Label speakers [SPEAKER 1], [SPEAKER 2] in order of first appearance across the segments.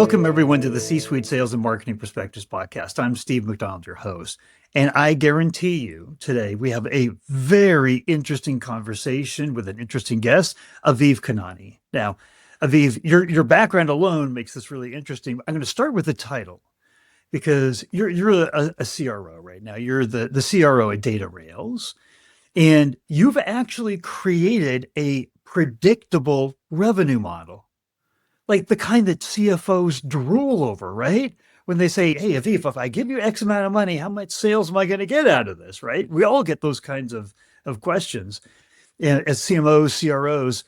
[SPEAKER 1] Welcome, everyone, to the C-Suite Sales and Marketing Perspectives podcast. I'm Steve McDonald, your host, and I guarantee you today we have a very interesting conversation with an interesting guest, Aviv Canaani. Now, Aviv, your background alone makes this really interesting. I'm going to start with the title because you're a CRO right now. You're the CRO at Datarails, and you've actually created a predictable revenue model, like the kind that CFOs drool over, right? When they say, hey, Aviv, if I give you X amount of money, how much sales am I going to get out of this, right? We all get those kinds of questions as CMOs, CROs,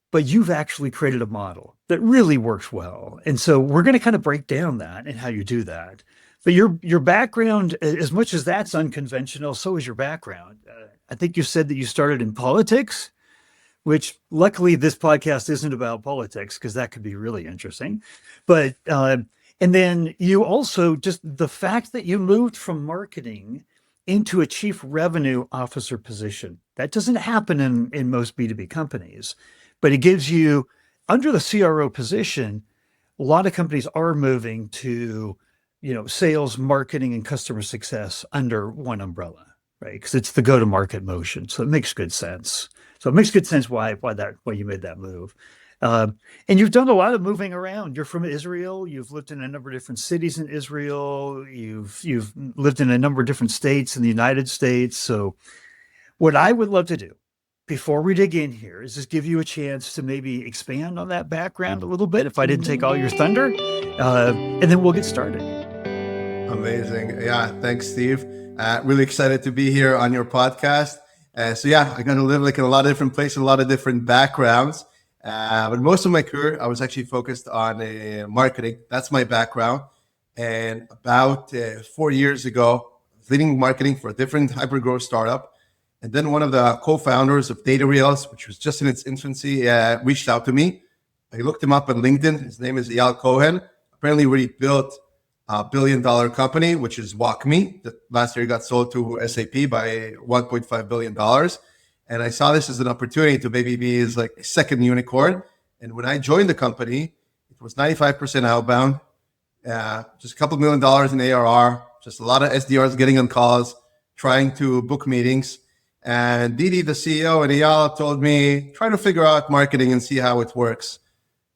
[SPEAKER 1] but you've actually created a model that really works well. And so we're going to kind of break down that and how you do that. But your background, as much as that's unconventional, so is your background. I think you said that you started in politics, which luckily this podcast isn't about politics because that could be really interesting. But, and then you also just the fact that you moved from marketing into a chief revenue officer position, that doesn't happen in most B2B companies, but it gives you under the CRO position, a lot of companies are moving to, sales, marketing, and customer success under one umbrella, right? Because it's the go-to-market motion. So it makes good sense. So it makes good sense why you made that move. And you've done a lot of moving around. You're from Israel. You've lived in a number of different cities in Israel. You've lived in a number of different states in the United States. So what I would love to do before we dig in here is just give you a chance to maybe expand on that background a little bit, if I didn't take all your thunder, and then we'll get started.
[SPEAKER 2] Amazing. Yeah, thanks, Steve. Really excited to be here on your podcast. I'm going to live like in a lot of different places, a lot of different backgrounds. But most of my career, I was actually focused on marketing. That's my background. And about 4 years ago, leading marketing for a different hyper-growth startup. And then one of the co-founders of Datarails, which was just in its infancy, reached out to me. I looked him up on LinkedIn. His name is Eyal Cohen. Apparently, really built a $1 billion company, which is WalkMe. That last year got sold to SAP by $1.5 billion. And I saw this as an opportunity to maybe be his like second unicorn. And when I joined the company, it was 95% outbound, just a couple $1 million in ARR, just a lot of SDRs getting on calls, trying to book meetings. And Didi, the CEO, and Eyal told me, try to figure out marketing and see how it works.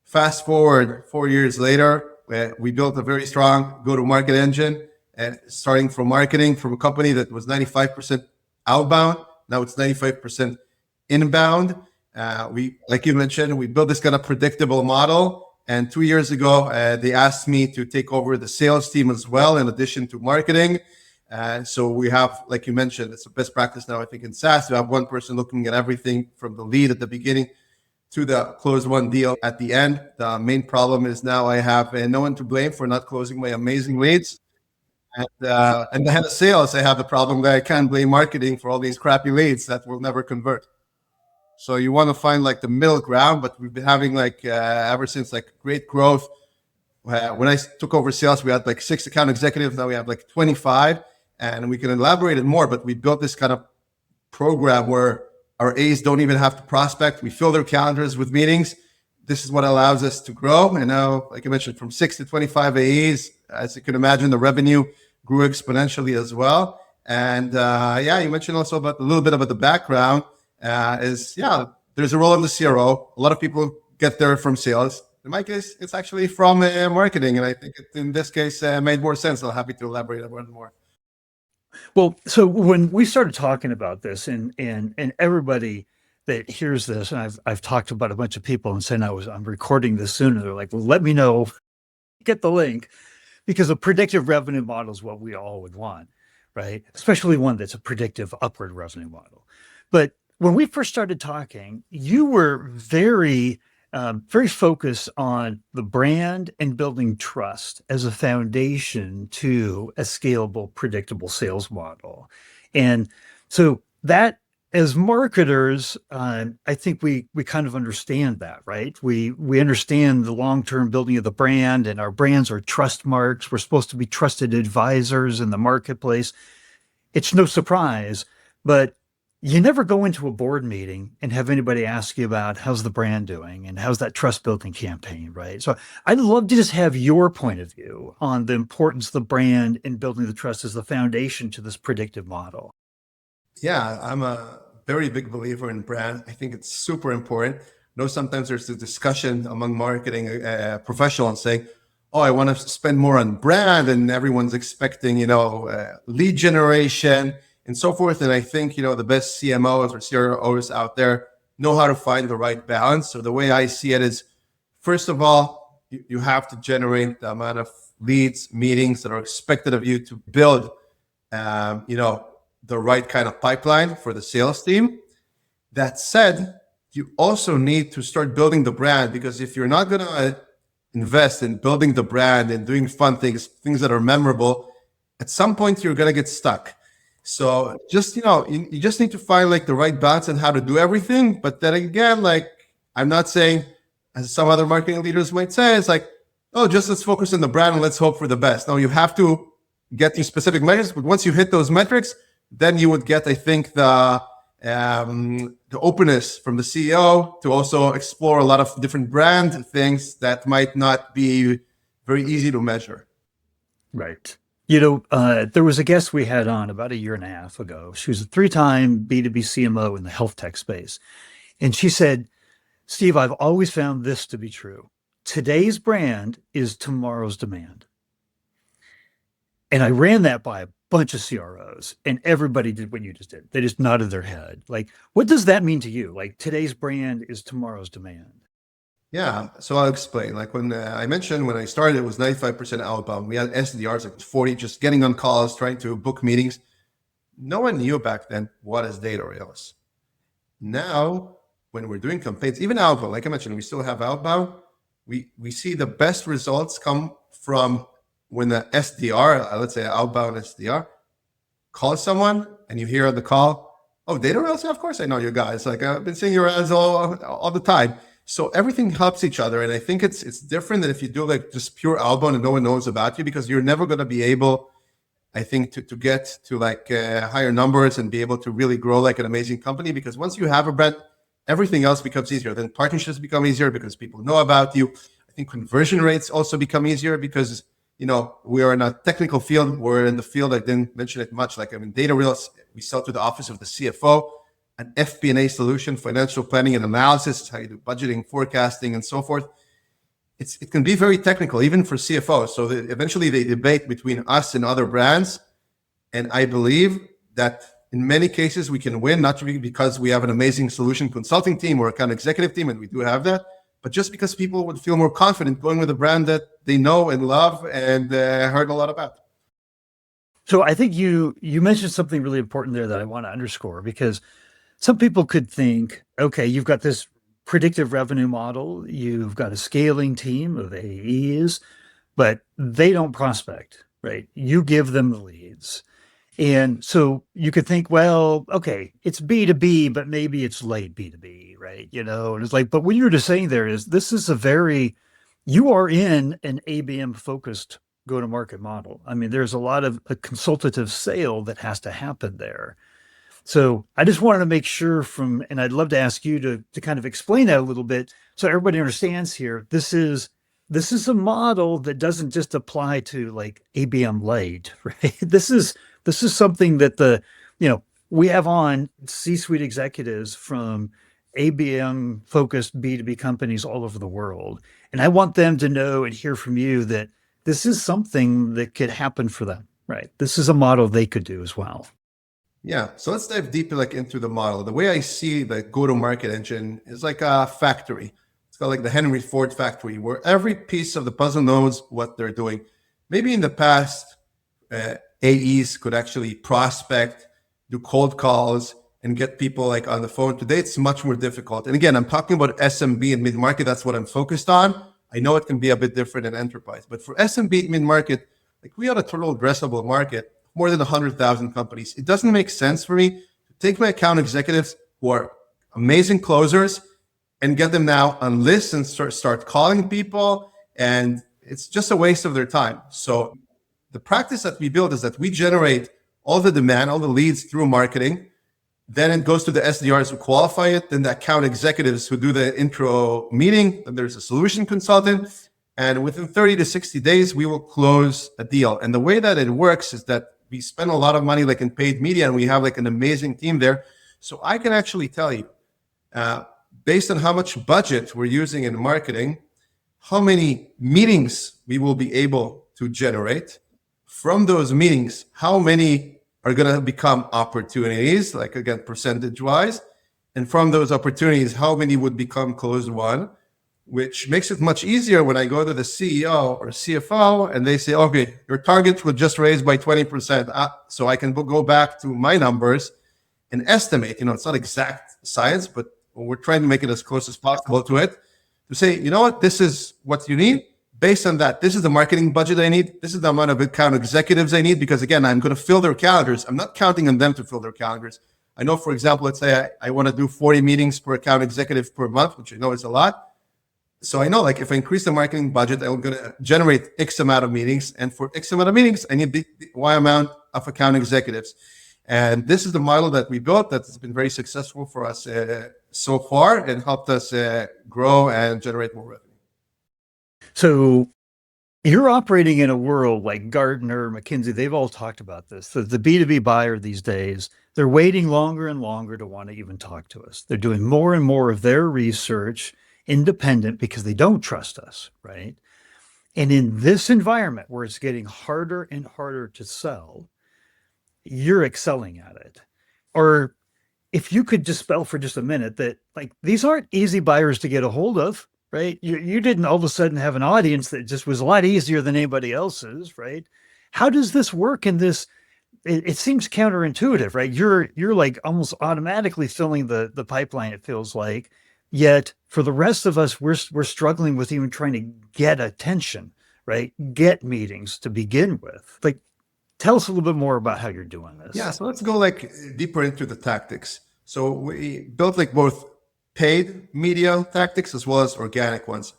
[SPEAKER 2] Fast forward 4 years later, we built a very strong go-to-market engine, and starting from marketing from a company that was 95% outbound. Now it's 95% inbound. Like you mentioned, we built this kind of predictable model. And 2 years ago, they asked me to take over the sales team as well, in addition to marketing. So we have, like you mentioned, it's a best practice now, I think, in SaaS. You have one person looking at everything from the lead at the beginning to the close one deal at the end. The main problem is now I have no one to blame for not closing my amazing leads. And the head of sales, I have the problem that I can't blame marketing for all these crappy leads that will never convert. So you want to find like the middle ground, but we've been having like ever since like great growth. When I took over sales, we had like 6 account executives. Now we have like 25, and we can elaborate it more, but we built this kind of program where our A's don't even have to prospect. We fill their calendars with meetings. This is what allows us to grow. And now, like I mentioned, from 6 to 25 AEs, as you can imagine, the revenue grew exponentially as well. And you mentioned also about a little bit about the background there's a role in the CRO. A lot of people get there from sales. In my case, it's actually from marketing. And I think in this case, made more sense. I'm happy to elaborate a bit more.
[SPEAKER 1] Well, so when we started talking about this, and everybody that hears this, and I've talked about a bunch of people and saying I'm recording this soon, and they're like, well, let me know, get the link, because a predictive revenue model is what we all would want, right? Especially one that's a predictive upward revenue model. But when we first started talking, you were very focused on the brand and building trust as a foundation to a scalable, predictable sales model. And so that, as marketers, I think we kind of understand that, right? We understand the long-term building of the brand, and our brands are trust marks. We're supposed to be trusted advisors in the marketplace. It's no surprise, but you never go into a board meeting and have anybody ask you about how's the brand doing and how's that trust building campaign, right? So I'd love to just have your point of view on the importance of the brand in building the trust as the foundation to this predictive model.
[SPEAKER 2] Yeah, I'm a very big believer in brand. I think it's super important. I know sometimes there's a discussion among marketing professionals saying, "Oh, I want to spend more on brand," and everyone's expecting, lead generation and so forth. And I think, the best CMOs or CROs out there know how to find the right balance. So the way I see it is, first of all, you have to generate the amount of leads, meetings that are expected of you to build, um, you know, the right kind of pipeline for the sales team. That said, you also need to start building the brand, because if you're not going to invest in building the brand and doing fun things that are memorable, at some point you're going to get stuck. So just, you just need to find like the right balance and how to do everything. But then again, like, I'm not saying, as some other marketing leaders might say, it's like, oh, just let's focus on the brand and let's hope for the best. No, you have to get these specific measures. But once you hit those metrics, then you would get, I think, the openness from the CEO to also explore a lot of different brand things that might not be very easy to measure.
[SPEAKER 1] Right. There was a guest we had on about a year and a half ago. She was a three-time B2B CMO in the health tech space. And she said, Steve, I've always found this to be true. Today's brand is tomorrow's demand. And I ran that by a bunch of CROs, and everybody did what you just did. They just nodded their head. Like, what does that mean to you? Like, today's brand is tomorrow's demand.
[SPEAKER 2] Yeah, so I'll explain. Like when I mentioned when I started, it was 95% outbound. We had SDRs, like 40, just getting on calls, trying to book meetings. No one knew back then what is Datarails. Now, when we're doing campaigns, even outbound, like I mentioned, we still have outbound. We see the best results come from when the SDR, let's say outbound SDR, calls someone and you hear on the call, "Oh, Datarails? Yeah, of course I know you guys. Like I've been seeing your ads all the time." So everything helps each other. And I think it's different than if you do like just pure outbound and no one knows about you, because you're never going to be able, I think, to get to like higher numbers and be able to really grow like an amazing company. Because once you have a brand, everything else becomes easier. Then partnerships become easier because people know about you. I think conversion rates also become easier because, we are in a technical field. We're in the field, I didn't mention it much. Like, Datarails, we sell to the office of the CFO, an FP&A solution, financial planning and analysis, how you do budgeting, forecasting, and so forth. It can be very technical, even for CFOs. So eventually they debate between us and other brands. And I believe that in many cases we can win, not because we have an amazing solution consulting team or account executive team, and we do have that, but just because people would feel more confident going with a brand that they know and love and heard a lot about.
[SPEAKER 1] So I think you mentioned something really important there that I want to underscore, because some people could think, okay, you've got this predictive revenue model, you've got a scaling team of AEs, but they don't prospect, right? You give them the leads. And so you could think, well, okay, it's B2B, but maybe it's late B2B, right? And it's like, but what you're just saying there is you are in an ABM focused go-to-market model. I mean, there's a lot of a consultative sale that has to happen there. So I just wanted to make sure and I'd love to ask you to kind of explain that a little bit so everybody understands here. This is a model that doesn't just apply to like ABM late, right? This is something that we have on C-suite executives from ABM focused B2B companies all over the world. And I want them to know and hear from you that this is something that could happen for them, right? This is a model they could do as well.
[SPEAKER 2] Yeah, so let's dive deeper like into the model. The way I see the go-to-market engine is like a factory. It's called like the Henry Ford factory, where every piece of the puzzle knows what they're doing. Maybe in the past, AEs could actually prospect, do cold calls, and get people like on the phone. Today, it's much more difficult. And again, I'm talking about SMB and mid-market. That's what I'm focused on. I know it can be a bit different in enterprise, but for SMB mid-market, like we are a total addressable market, more than 100,000 companies. It doesn't make sense for me to take my account executives who are amazing closers and get them now on lists and start calling people. And it's just a waste of their time. So the practice that we build is that we generate all the demand, all the leads through marketing. Then it goes to the SDRs who qualify it, then the account executives who do the intro meeting, then there's a solution consultant. And within 30 to 60 days, we will close a deal. And the way that it works is that we spend a lot of money like in paid media, and we have like an amazing team there. So I can actually tell you, based on how much budget we're using in marketing, how many meetings we will be able to generate. From those meetings, how many are going to become opportunities, like again, percentage wise. And from those opportunities, how many would become closed won, which makes it much easier when I go to the CEO or CFO and they say, okay, your target was just raised by 20%. So I can go back to my numbers and estimate, it's not exact science, but we're trying to make it as close as possible to it, to say, you know what, this is what you need. Based on that, this is the marketing budget I need. This is the amount of account executives I need, because again, I'm going to fill their calendars. I'm not counting on them to fill their calendars. I know, for example, let's say I want to do 40 meetings per account executive per month, which I know is a lot. So I know, like, if I increase the marketing budget, I'm going to generate X amount of meetings. And for X amount of meetings, I need the Y amount of account executives. And this is the model that we built that has been very successful for us so far, and helped us grow and generate more revenue.
[SPEAKER 1] So you're operating in a world like Gartner, McKinsey, they've all talked about this. The B2B buyer these days, they're waiting longer and longer to want to even talk to us. They're doing more and more of their research independent because they don't trust us, right? And in this environment where it's getting harder and harder to sell, you're excelling at it. Or if you could dispel for just a minute that, like, these aren't easy buyers to get a hold of, right? You didn't all of a sudden have an audience that just was a lot easier than anybody else's, right? How does this work in this? It seems counterintuitive, right? You're like almost automatically filling the pipeline, it feels like. Yet for the rest of us, we're struggling with even trying to get attention, right? Get meetings to begin with. Like, tell us a little bit more about how you're doing this.
[SPEAKER 2] Yeah, so let's go like deeper into the tactics. So we built like both paid media tactics as well as organic ones.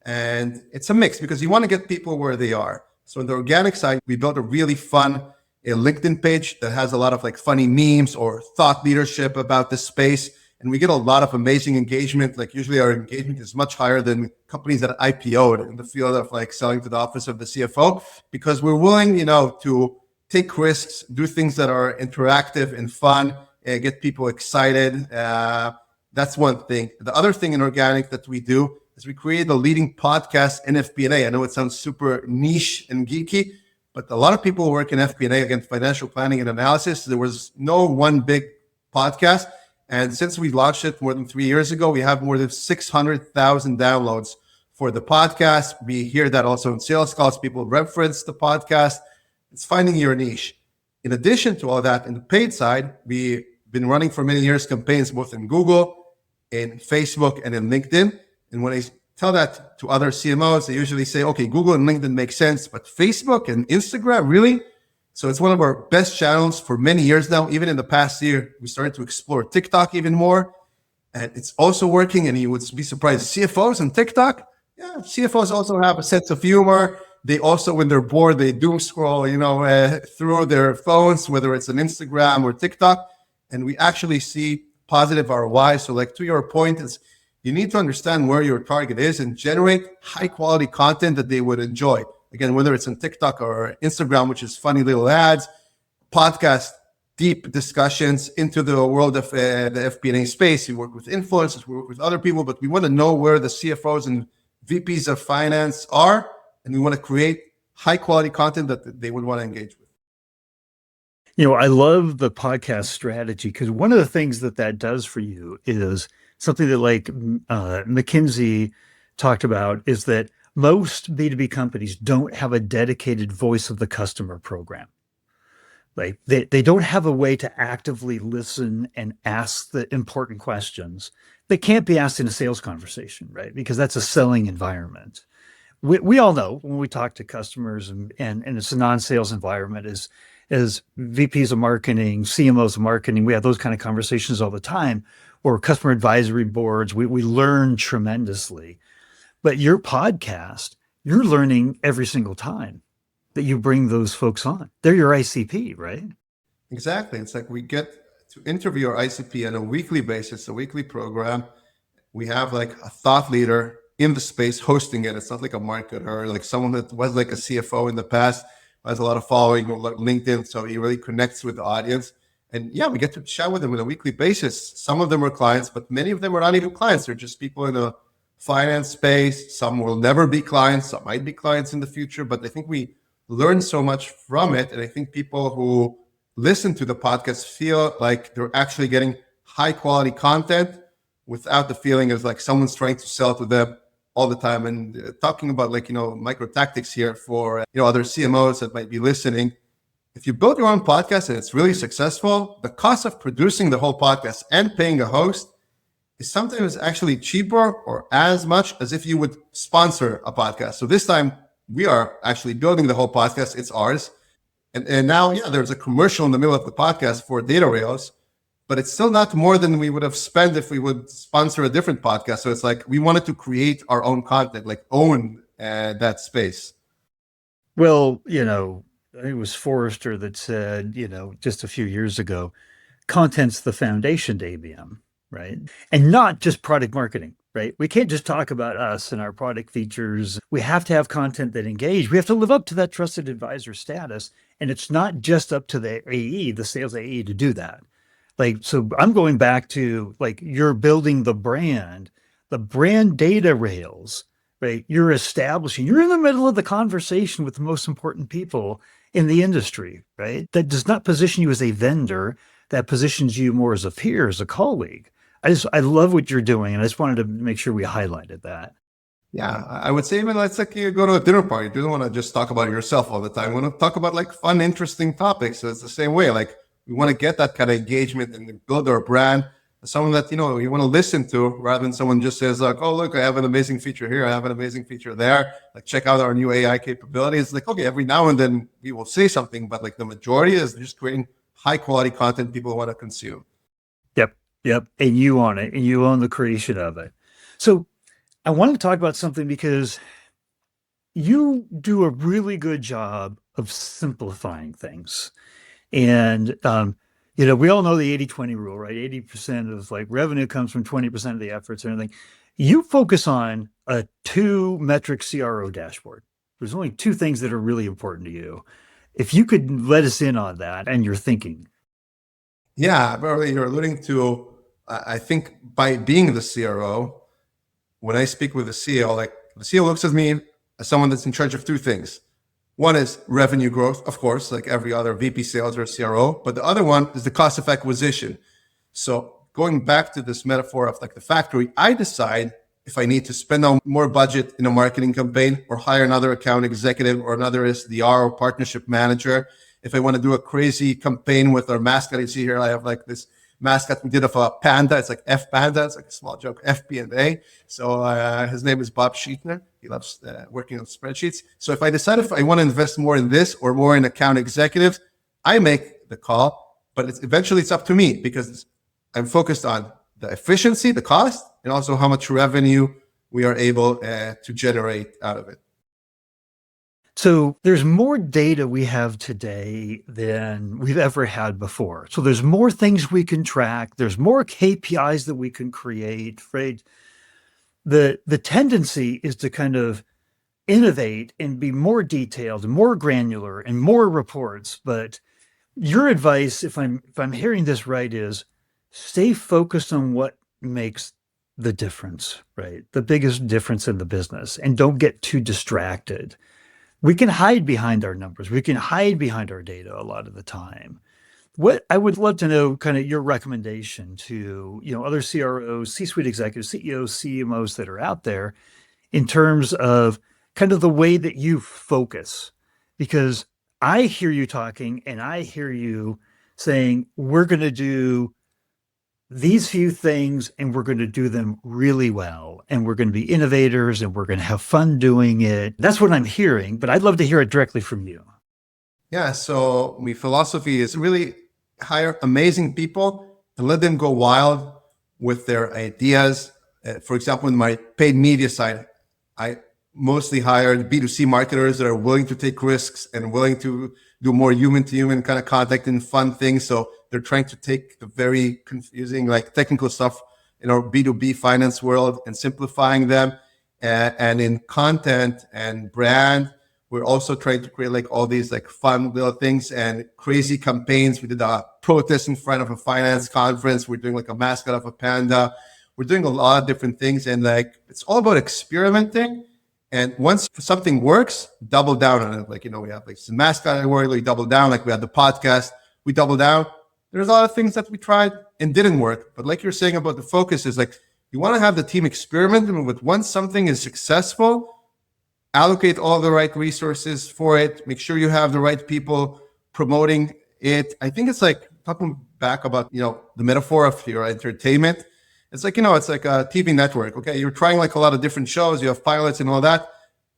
[SPEAKER 2] And it's a mix because you want to get people where they are. So on the organic side, we built a really fun LinkedIn page that has a lot of like funny memes or thought leadership about this space. And we get a lot of amazing engagement. Like usually our engagement is much higher than companies that IPO'd in the field of like selling to the office of the CFO, because we're willing, to take risks, do things that are interactive and fun, and get people excited. That's one thing. The other thing in organic that we do is we create a leading podcast in FP&A. I know it sounds super niche and geeky, but a lot of people work in FP&A, again, financial planning and analysis. There was no one big podcast. And since we launched it more than 3 years ago, we have more than 600,000 downloads for the podcast. We hear that also in sales calls. People reference the podcast. It's finding your niche. In addition to all that, in the paid side, we've been running for many years campaigns both in Google, in Facebook, and in LinkedIn. And when I tell that to other CMOs, they usually say, okay, Google and LinkedIn make sense, but Facebook and Instagram, really? So it's one of our best channels for many years now. Even in the past year, we started to explore TikTok even more. And it's also working. And you would be surprised, CFOs and TikTok, yeah, CFOs also have a sense of humor. They also, when they're bored, they doom scroll, through their phones, whether it's an Instagram or TikTok. And we actually see positive ROI. So like to your point, is you need to understand where your target is and generate high quality content that they would enjoy. Again, whether it's on TikTok or Instagram, which is funny little ads, podcast, deep discussions into the world of the FP&A space. We work with influencers, we work with other people, but we want to know where the CFOs and VPs of finance are, and we want to create high quality content that they would want to engage with.
[SPEAKER 1] I love the podcast strategy because one of the things that does for you is something that like McKinsey talked about, is that most B2B companies don't have a dedicated voice of the customer program. Like they don't have a way to actively listen and ask the important questions. They can't be asked in a sales conversation, right? Because that's a selling environment. We all know when we talk to customers and it's a non-sales environment, as VPs of marketing, CMOs of marketing, we have those kind of conversations all the time, or customer advisory boards. We learn tremendously. But your podcast, you're learning every single time that you bring those folks on. They're your ICP, right?
[SPEAKER 2] Exactly. It's like we get to interview our ICP on a weekly basis, a weekly program. We have like a thought leader in the space hosting it. It's not like a marketer, like someone that was like a CFO in the past, has a lot of following on LinkedIn. So he really connects with the audience. And yeah, we get to chat with them on a weekly basis. Some of them are clients, but many of them are not even clients. They're just people in the finance space. Some will never be clients. Some might be clients in the future. But I think we learn so much from it. And I think people who listen to the podcast feel like they're actually getting high quality content without the feeling of like someone's trying to sell to them all the time. And talking about like, micro tactics here for, other CMOs that might be listening. If you build your own podcast and it's really successful, the cost of producing the whole podcast and paying a host is sometimes actually cheaper or as much as if you would sponsor a podcast. So this time we are actually building the whole podcast. It's ours. And now, there's a commercial in the middle of the podcast for Datarails, but it's still not more than we would have spent if we would sponsor a different podcast. So it's like we wanted to create our own content, like own that space.
[SPEAKER 1] Well, I think it was Forrester that said, just a few years ago, content's the foundation to ABM, right? And not just product marketing, right? We can't just talk about us and our product features. We have to have content that engage. We have to live up to that trusted advisor status. And it's not just up to the AE, the sales AE, to do that. So I'm going back to you're building the brand data rails, right? You're in the middle of the conversation with the most important people in the industry, right? That does not position you as a vendor. That positions you more as a peer, as a colleague. I love what you're doing. And I just wanted to make sure we highlighted that.
[SPEAKER 2] Yeah, I would say even it's like you go to a dinner party. You don't want to just talk about yourself all the time. You want to talk about like fun, interesting topics. So it's the same way. Like we want to get that kind of engagement and build our brand. Someone that, you want to listen to rather than someone just says like, oh, look, I have an amazing feature here. I have an amazing feature there. Like check out our new AI capabilities. Like, okay, every now and then we will say something, but like the majority is just creating high quality content people want to consume.
[SPEAKER 1] Yep. And you own it and you own the creation of it. So I want to talk about something because you do a really good job of simplifying things. And, we all know the 80-20 rule, right? 80% of revenue comes from 20% of the efforts and everything. You focus on a 2-metric CRO dashboard. There's only 2 things that are really important to you. If you could let us in on that and your thinking.
[SPEAKER 2] Yeah, probably you're alluding to, I think by being the CRO, when I speak with the CEO, like the CEO looks at me as someone that's in charge of 2 things. One is revenue growth, of course, like every other VP sales or CRO, but the other one is the cost of acquisition. So going back to this metaphor of like the factory, I decide if I need to spend more budget in a marketing campaign or hire another account executive or another SDR or partnership manager. If I want to do a crazy campaign with our mascot, you see here, I have like this mascot we did of a panda. It's like F Panda. It's like a small joke, FP&A. So his name is Bob Sheetner. He loves working on spreadsheets. So if I decide if I want to invest more in this or more in account executives, I make the call, but eventually it's up to me because I'm focused on the efficiency, the cost, and also how much revenue we are able to generate out of it.
[SPEAKER 1] So there's more data we have today than we've ever had before. So there's more things we can track. There's more KPIs that we can create, right? The tendency is to kind of innovate and be more detailed, more granular, and more reports. But your advice, if I'm hearing this right, is stay focused on what makes the difference, right? The biggest difference in the business, and don't get too distracted. We can hide behind our numbers. We can hide behind our data a lot of the time. What I would love to know, kind of your recommendation to, other CROs, C-suite executives, CEOs, CMOs that are out there in terms of kind of the way that you focus. Because I hear you talking and I hear you saying, we're going to do these few things and we're going to do them really well. And we're going to be innovators and we're going to have fun doing it. That's what I'm hearing, but I'd love to hear it directly from you.
[SPEAKER 2] Yeah. So my philosophy is really hire amazing people and let them go wild with their ideas. For example, in my paid media side, I mostly hired B2C marketers that are willing to take risks and willing to do more human to human kind of contact and fun things. So they're trying to take the very confusing, like technical stuff in our B2B finance world and simplifying them. And in content and brand, we're also trying to create like all these like fun little things and crazy campaigns. We did a protest in front of a finance conference. We're doing like a mascot of a panda. We're doing a lot of different things, and like it's all about experimenting. And once something works, double down on it. Like, we have like some mascot word, we double down. Like we had the podcast, we double down. There's a lot of things that we tried and didn't work. But like you're saying about the focus is like, you want to have the team experiment, and with once something is successful, allocate all the right resources for it. Make sure you have the right people promoting it. I think it's like talking back about, the metaphor of your entertainment. It's like, it's like a TV network. Okay. You're trying like a lot of different shows. You have pilots and all that,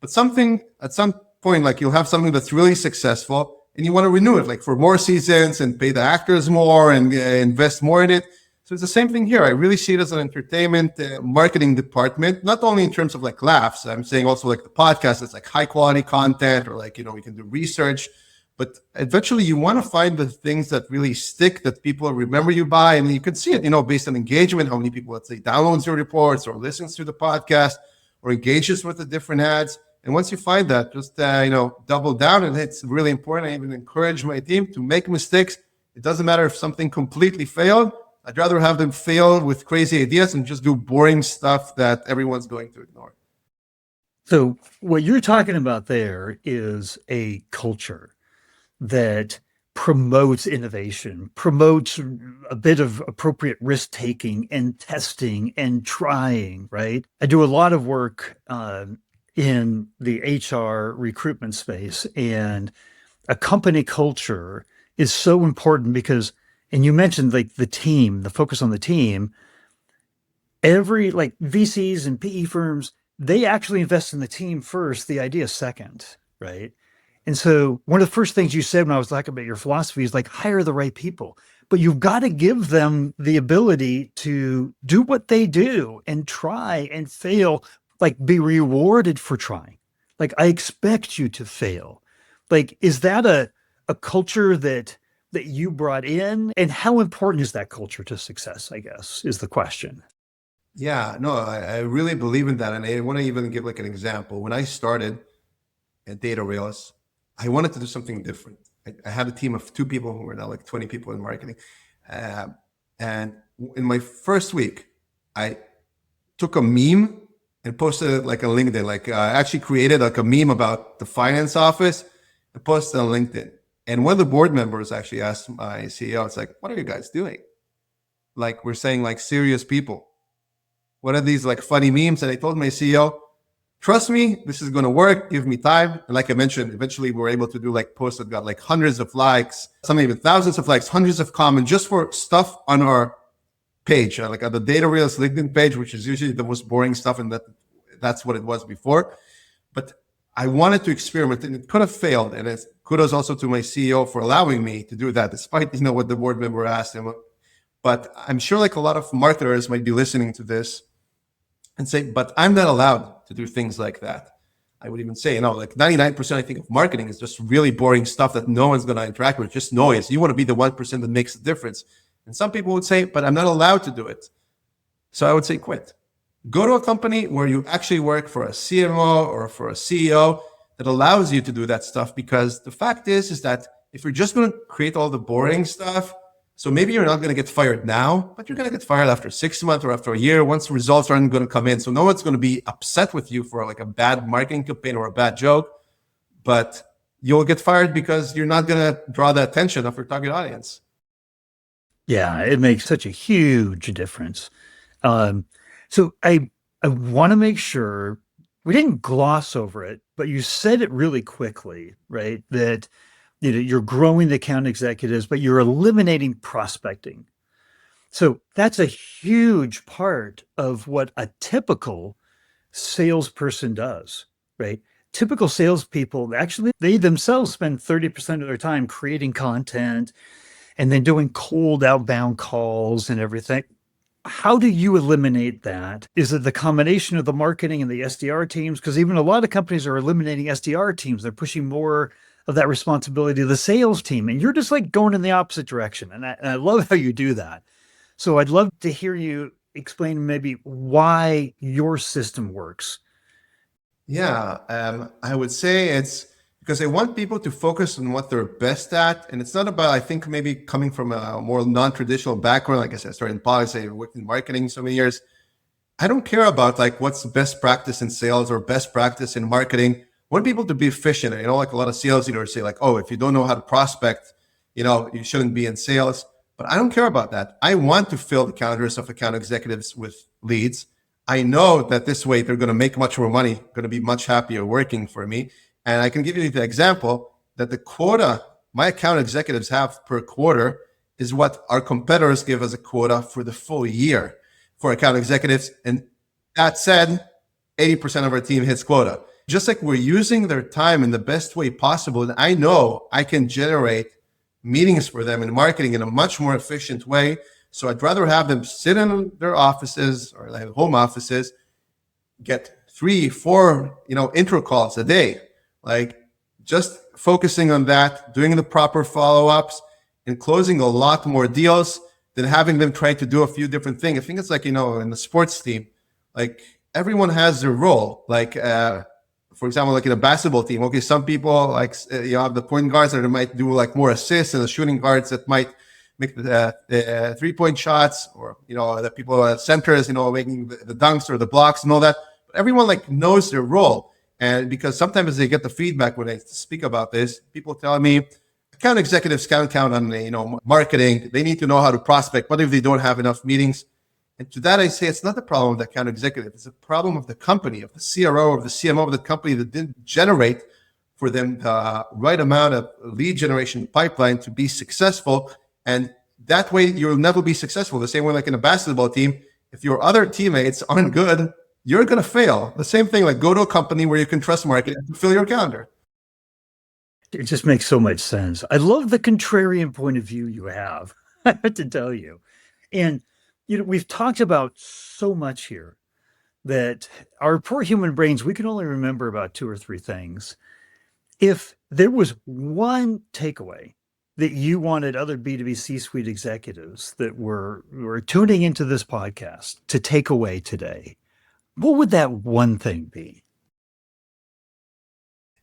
[SPEAKER 2] but something at some point, like you'll have something that's really successful and you want to renew it like for more seasons and pay the actors more and invest more in it. So it's the same thing here. I really see it as an entertainment marketing department, not only in terms of like laughs. I'm saying also like the podcast, it's like high quality content, or like, we can do research, but eventually you want to find the things that really stick, that people remember you by. And you can see it, based on engagement, how many people, let's say, downloads your reports or listens to the podcast or engages with the different ads. And once you find that, just, double down. And it's really important. I even encourage my team to make mistakes. It doesn't matter if something completely failed. I'd rather have them fail with crazy ideas and just do boring stuff that everyone's going to ignore.
[SPEAKER 1] So what you're talking about there is a culture that promotes innovation, promotes a bit of appropriate risk taking and testing and trying, right? I do a lot of work in the HR recruitment space, and a company culture is so important because, and you mentioned like the team, the focus on the team, every like VCs and PE firms, they actually invest in the team first, the idea second, right? And so one of the first things you said when I was talking about your philosophy is like, hire the right people, but you've got to give them the ability to do what they do and try and fail, like be rewarded for trying. Like, I expect you to fail. Like, is that a culture that you brought in, and how important is that culture to success, I guess, is the question.
[SPEAKER 2] Yeah, no, I really believe in that. And I want to even give like an example. When I started at Datarails, I wanted to do something different. I had a team of 2 people who were now like 20 people in marketing. And in my first week, I took a meme and posted it like on LinkedIn. Like I actually created like a meme about the finance office and posted on LinkedIn. And one of the board members actually asked my CEO, it's like, what are you guys doing? Like, we're saying like serious people. What are these like funny memes? And I told my CEO, trust me, this is going to work. Give me time. And like I mentioned, eventually we were able to do like posts that got like hundreds of likes, some even thousands of likes, hundreds of comments just for stuff on our page, like on the Datarails LinkedIn page, which is usually the most boring stuff. And that's what it was before. But I wanted to experiment, and it could have failed. And it's kudos also to my CEO for allowing me to do that, despite, what the board member asked him. But I'm sure like a lot of marketers might be listening to this and say, but I'm not allowed to do things like that. I would even say, like 99%, I think, of marketing is just really boring stuff that no one's going to interact with, just noise. You want to be the 1% that makes the difference. And some people would say, but I'm not allowed to do it. So I would say, quit. Go to a company where you actually work for a CMO or for a CEO that allows you to do that stuff. Because the fact is that if you're just going to create all the boring stuff, so maybe you're not going to get fired now, but you're going to get fired after 6 months or after a year once results aren't going to come in. So no one's going to be upset with you for like a bad marketing campaign or a bad joke, but you'll get fired because you're not going to draw the attention of your target audience.
[SPEAKER 1] Yeah, it makes such a huge difference. So I want to make sure we didn't gloss over it, but you said it really quickly, right? That you're growing the account executives, but you're eliminating prospecting. So that's a huge part of what a typical salesperson does, right? Typical salespeople, actually, they themselves spend 30% of their time creating content and then doing cold outbound calls and everything. How do you eliminate that? Is it the combination of the marketing and the SDR teams? Because even a lot of companies are eliminating SDR teams. They're pushing more of that responsibility to the sales team. And you're just like going in the opposite direction. And I love how you do that. So I'd love to hear you explain maybe why your system works.
[SPEAKER 2] Yeah, I would say it's because I want people to focus on what they're best at. And it's not about, I think, maybe coming from a more non-traditional background. Like I said, I started in policy, I worked in marketing so many years. I don't care about like what's best practice in sales or best practice in marketing. I want people to be efficient. Like a lot of sales leaders say, like, oh, if you don't know how to prospect, you shouldn't be in sales. But I don't care about that. I want to fill the calendars of account executives with leads. I know that this way they're going to make much more money, going to be much happier working for me. And I can give you the example that the quota my account executives have per quarter is what our competitors give as a quota for the full year for account executives. And that said, 80% of our team hits quota. Just like we're using their time in the best way possible. And I know I can generate meetings for them in marketing in a much more efficient way. So I'd rather have them sit in their offices or like home offices, get 3, 4, intro calls a day, like just focusing on that, doing the proper follow-ups and closing a lot more deals than having them try to do a few different things. I think it's like, in the sports team, like everyone has their role. Like, for example, like in a basketball team, okay, some people like, you have the point guards that might do like more assists and the shooting guards that might make the 3-point shots, or, the people centers, making the dunks or the blocks and all that. But everyone like knows their role. And because sometimes they get the feedback when I speak about this, people tell me, account executives can't count on marketing. They need to know how to prospect. What if they don't have enough meetings? And to that I say, it's not the problem of the account executive. It's a problem of the company, of the CRO, of the CMO of the company that didn't generate for them the right amount of lead generation pipeline to be successful. And that way you'll never be successful. The same way like in a basketball team, if your other teammates aren't good, you're going to fail. The same thing, like go to a company where you can trust marketing to fill your calendar.
[SPEAKER 1] It just makes so much sense. I love the contrarian point of view you have, I have to tell you. And, we've talked about so much here that our poor human brains, we can only remember about 2 or 3 things. If there was one takeaway that you wanted other B2B C-suite executives that were tuning into this podcast to take away today, what would that one thing be?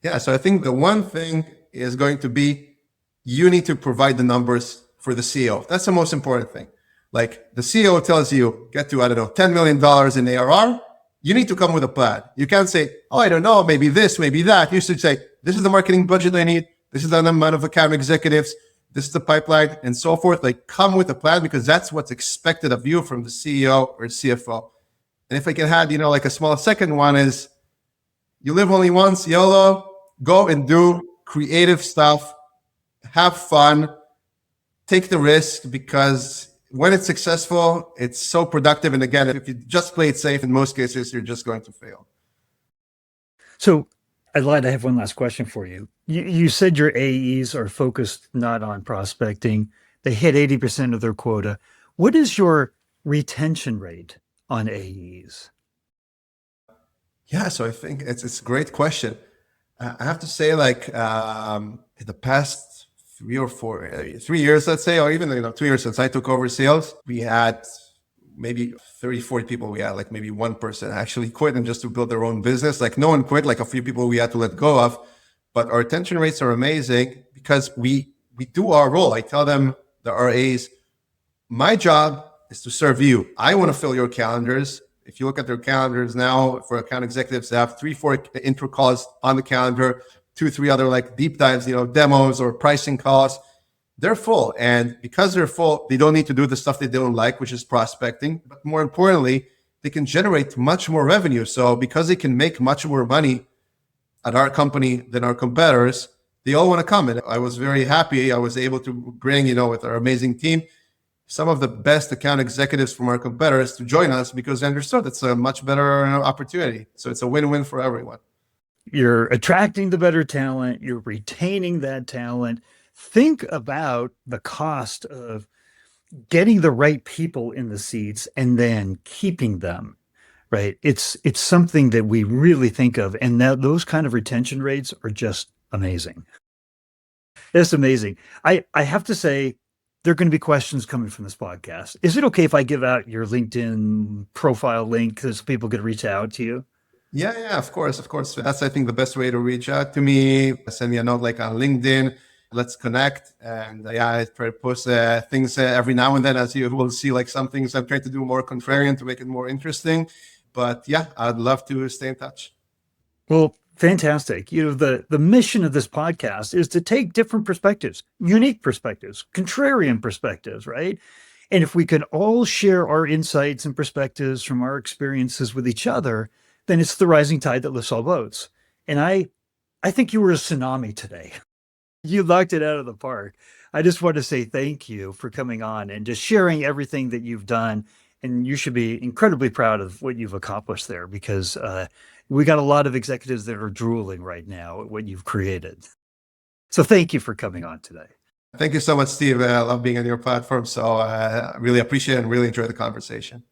[SPEAKER 2] Yeah, so I think the one thing is going to be you need to provide the numbers for the CEO. That's the most important thing. Like the CEO tells you, get to, I don't know, $10 million in ARR. You need to come with a plan. You can't say, oh, I don't know, maybe this, maybe that. You should say, this is the marketing budget I need. This is the amount of account executives. This is the pipeline and so forth. Like come with a plan because that's what's expected of you from the CEO or CFO. And if I can add, like a small second one is you live only once, YOLO, go and do creative stuff, have fun, take the risk, because when it's successful, it's so productive. And again, if you just play it safe, in most cases, you're just going to fail.
[SPEAKER 1] So I lied. I have one last question for you. You said your AEs are focused not on prospecting. They hit 80% of their quota. What is your retention rate on AEs?
[SPEAKER 2] Yeah, so I think it's a great question. I have to say, like in the past 3 years, let's say, or even 2 years since I took over sales, we had maybe 30, 40 people. We had like maybe one person actually quit and just to build their own business. Like no one quit, like a few people we had to let go of. But our retention rates are amazing because we do our role. I tell them, the RAs, my job is to serve you. I want to fill your calendars. If you look at their calendars now for account executives, they have 3, 4 intro calls on the calendar, 2, 3 other like deep dives, demos or pricing calls. They're full. And because they're full, they don't need to do the stuff they don't like, which is prospecting. But more importantly, they can generate much more revenue. So because they can make much more money at our company than our competitors, they all want to come. And I was very happy. I was able to bring, with our amazing team, some of the best account executives from our competitors to join us because they understood it's a much better opportunity. So it's a win-win for everyone.
[SPEAKER 1] You're attracting the better talent. You're retaining that talent. Think about the cost of getting the right people in the seats and then keeping them, right? It's something that we really think of. And those kind of retention rates are just amazing. It's amazing. I have to say, there are going to be questions coming from this podcast. Is it okay if I give out your LinkedIn profile link so people could reach out to you?
[SPEAKER 2] Yeah, yeah, of course, of course. That's I think the best way to reach out to me. Send me a note like on LinkedIn. Let's connect. And yeah, I try to post things every now and then, as you will see. Like some things I'm trying to do more contrarian to make it more interesting. But yeah, I'd love to stay in touch.
[SPEAKER 1] Well, fantastic. The mission of this podcast is to take different perspectives, unique perspectives, contrarian perspectives, right? And if we can all share our insights and perspectives from our experiences with each other, then it's the rising tide that lifts all boats. And I think you were a tsunami today. You knocked it out of the park. I just want to say thank you for coming on and just sharing everything that you've done. And you should be incredibly proud of what you've accomplished there because we got a lot of executives that are drooling right now at what you've created. So thank you for coming on today.
[SPEAKER 2] Thank you so much, Steve. I love being on your platform. So I really appreciate it and really enjoy the conversation.